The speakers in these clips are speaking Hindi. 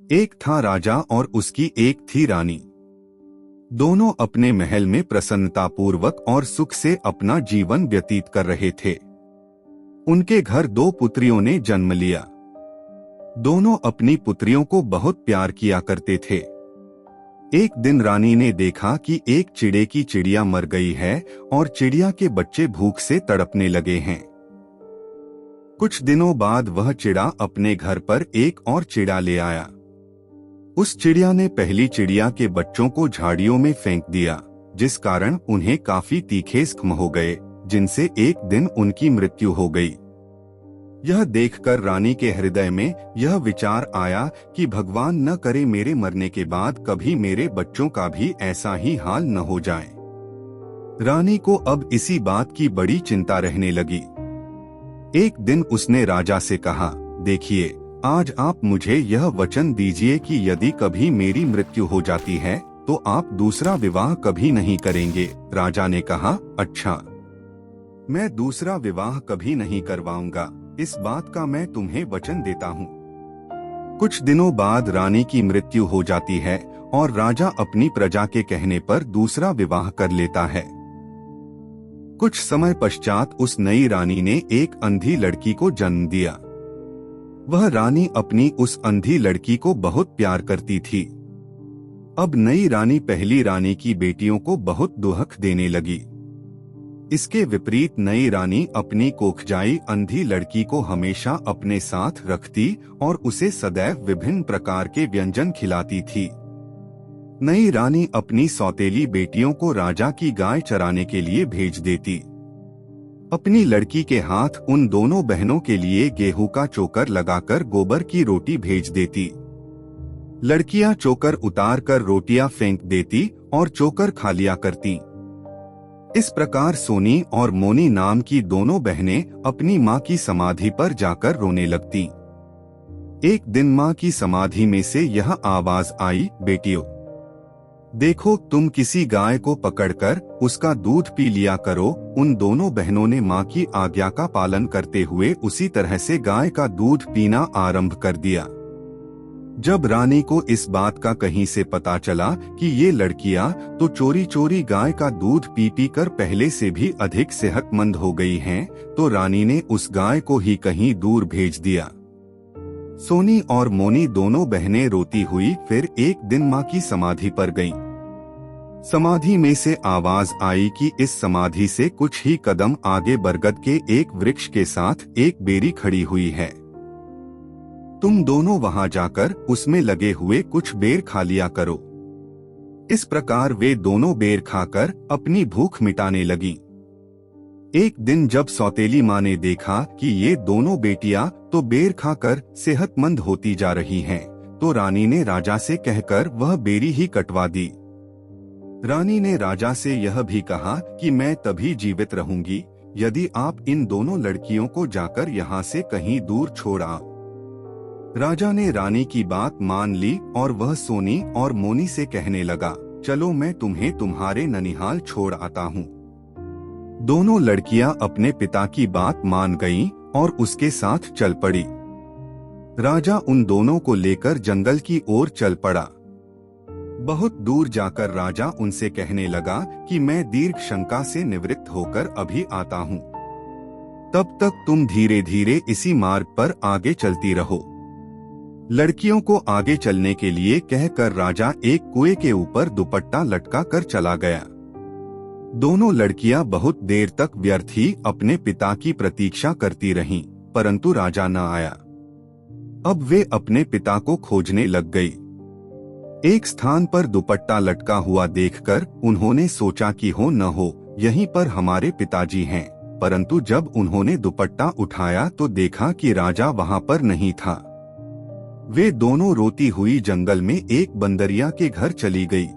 एक था राजा और उसकी एक थी रानी। दोनों अपने महल में प्रसन्नतापूर्वक और सुख से अपना जीवन व्यतीत कर रहे थे। उनके घर दो पुत्रियों ने जन्म लिया। दोनों अपनी पुत्रियों को बहुत प्यार किया करते थे। एक दिन रानी ने देखा कि एक चिड़े की चिड़िया मर गई है और चिड़िया के बच्चे भूख से तड़पने लगे हैं। कुछ दिनों बाद वह चिड़ा अपने घर पर एक और चिड़ा ले आया। उस चिड़िया ने पहली चिड़िया के बच्चों को झाड़ियों में फेंक दिया, जिस कारण उन्हें काफी तीखे जख्म हो गए, जिनसे एक दिन उनकी मृत्यु हो गई। यह देखकर रानी के हृदय में यह विचार आया कि भगवान न करे मेरे मरने के बाद कभी मेरे बच्चों का भी ऐसा ही हाल न हो जाए। रानी को अब इसी बात की बड़ी चिंता रहने लगी। एक दिन उसने राजा से कहा, देखिए, आज आप मुझे यह वचन दीजिए कि यदि कभी मेरी मृत्यु हो जाती है तो आप दूसरा विवाह कभी नहीं करेंगे। राजा ने कहा, अच्छा, मैं दूसरा विवाह कभी नहीं करवाऊंगा, इस बात का मैं तुम्हें वचन देता हूँ। कुछ दिनों बाद रानी की मृत्यु हो जाती है और राजा अपनी प्रजा के कहने पर दूसरा विवाह कर लेता है। कुछ समय पश्चात उस नई रानी ने एक अंधी लड़की को जन्म दिया। वह रानी अपनी उस अंधी लड़की को बहुत प्यार करती थी। अब नई रानी पहली रानी की बेटियों को बहुत दुख देने लगी। इसके विपरीत नई रानी अपनी कोखजाई अंधी लड़की को हमेशा अपने साथ रखती और उसे सदैव विभिन्न प्रकार के व्यंजन खिलाती थी। नई रानी अपनी सौतेली बेटियों को राजा की गाय चराने के लिए भेज देती। अपनी लड़की के हाथ उन दोनों बहनों के लिए गेहूं का चोकर लगाकर गोबर की रोटी भेज देती। लड़कियां चोकर उतार कर रोटियां फेंक देती और चोकर खा लिया करती। इस प्रकार सोनी और मोनी नाम की दोनों बहनें अपनी माँ की समाधि पर जाकर रोने लगती। एक दिन माँ की समाधि में से यह आवाज आई, बेटियों, देखो, तुम किसी गाय को पकड़कर उसका दूध पी लिया करो। उन दोनों बहनों ने माँ की आज्ञा का पालन करते हुए उसी तरह से गाय का दूध पीना आरंभ कर दिया। जब रानी को इस बात का कहीं से पता चला कि ये लड़कियां तो चोरी चोरी गाय का दूध पी पी कर पहले से भी अधिक सेहतमंद हो गई हैं, तो रानी ने उस गाय को ही कहीं दूर भेज दिया। सोनी और मोनी दोनों बहनें रोती हुई फिर एक दिन माँ की समाधि पर गईं। समाधि में से आवाज आई कि इस समाधि से कुछ ही कदम आगे बरगद के एक वृक्ष के साथ एक बेरी खड़ी हुई है। तुम दोनों वहां जाकर उसमें लगे हुए कुछ बेर खा लिया करो। इस प्रकार वे दोनों बेर खाकर अपनी भूख मिटाने लगी। एक दिन जब सौतेली माँ ने देखा कि ये दोनों बेटियां तो बेर खाकर सेहतमंद होती जा रही हैं, तो रानी ने राजा से कहकर वह बेरी ही कटवा दी। रानी ने राजा से यह भी कहा कि मैं तभी जीवित रहूंगी यदि आप इन दोनों लड़कियों को जाकर यहाँ से कहीं दूर छोड़ आओ। राजा ने रानी की बात मान ली और वह सोनी और मोनी से कहने लगा, चलो मैं तुम्हें तुम्हारे ननिहाल छोड़ आता हूँ। दोनों लड़कियां अपने पिता की बात मान गईं और उसके साथ चल पड़ी। राजा उन दोनों को लेकर जंगल की ओर चल पड़ा। बहुत दूर जाकर राजा उनसे कहने लगा कि मैं दीर्घ शंका से निवृत्त होकर अभी आता हूँ। तब तक तुम धीरे धीरे इसी मार्ग पर आगे चलती रहो। लड़कियों को आगे चलने के लिए कहकर राजा एक कुएं के ऊपर दुपट्टा लटका कर चला गया। दोनों लड़कियां बहुत देर तक व्यर्थ ही अपने पिता की प्रतीक्षा करती रहीं, परंतु राजा न आया। अब वे अपने पिता को खोजने लग गई। एक स्थान पर दुपट्टा लटका हुआ देखकर उन्होंने सोचा कि हो न हो यहीं पर हमारे पिताजी हैं, परंतु जब उन्होंने दुपट्टा उठाया तो देखा कि राजा वहां पर नहीं था। वे दोनों रोती हुई जंगल में एक बंदरिया के घर चली गई।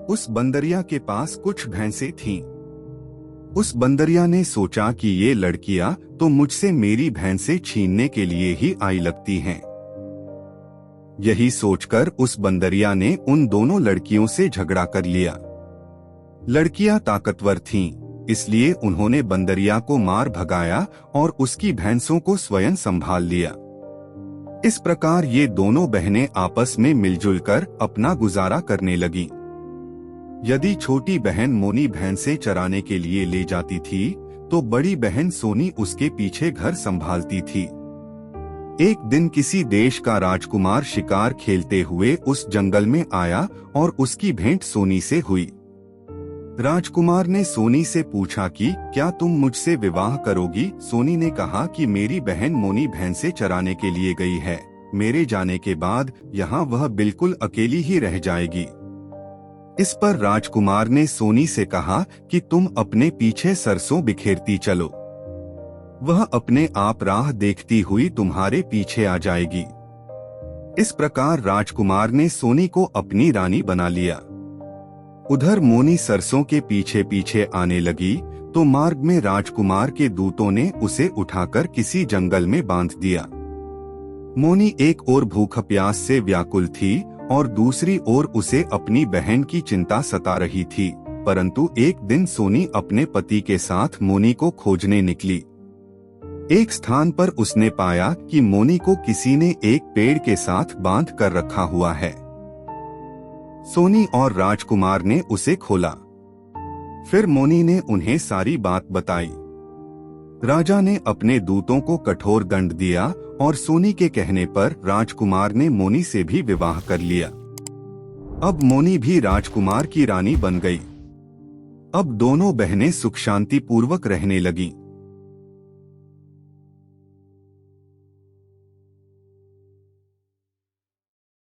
उस बंदरिया के पास कुछ भैंसें थीं। उस बंदरिया ने सोचा कि ये लड़कियां तो मुझसे मेरी भैंसें छीनने के लिए ही आई लगती हैं। यही सोचकर उस बंदरिया ने उन दोनों लड़कियों से झगड़ा कर लिया। लड़कियां ताकतवर थीं, इसलिए उन्होंने बंदरिया को मार भगाया और उसकी भैंसों को स्वयं संभाल लिया। इस प्रकार ये दोनों बहनें आपस में मिलजुल कर अपना गुजारा करने लगीं। यदि छोटी बहन मोनी भैंसे चराने के लिए ले जाती थी तो बड़ी बहन सोनी उसके पीछे घर संभालती थी। एक दिन किसी देश का राजकुमार शिकार खेलते हुए उस जंगल में आया और उसकी भेंट सोनी से हुई। राजकुमार ने सोनी से पूछा कि क्या तुम मुझसे विवाह करोगी? सोनी ने कहा कि मेरी बहन मोनी भैंसे चराने के लिए गई है, मेरे जाने के बाद यहाँ वह बिल्कुल अकेली ही रह जाएगी। इस पर राजकुमार ने सोनी से कहा कि तुम अपने पीछे सरसों बिखेरती चलो, वह अपने आप राह देखती हुई तुम्हारे पीछे आ जाएगी। इस प्रकार राजकुमार ने सोनी को अपनी रानी बना लिया। उधर मोनी सरसों के पीछे पीछे आने लगी तो मार्ग में राजकुमार के दूतों ने उसे उठाकर किसी जंगल में बांध दिया। मोनी एक ओर भूख प्यास से व्याकुल थी और दूसरी ओर उसे अपनी बहन की चिंता सता रही थी। परंतु एक दिन सोनी अपने पति के साथ मोनी को खोजने निकली। एक स्थान पर उसने पाया कि मोनी को किसी ने एक पेड़ के साथ बांध कर रखा हुआ है। सोनी और राजकुमार ने उसे खोला। फिर मोनी ने उन्हें सारी बात बताई। राजा ने अपने दूतों को कठोर दंड दिया और सोनी के कहने पर राजकुमार ने मोनी से भी विवाह कर लिया। अब मोनी भी राजकुमार की रानी बन गई। अब दोनों बहनें सुख शांति पूर्वक रहने लगीं।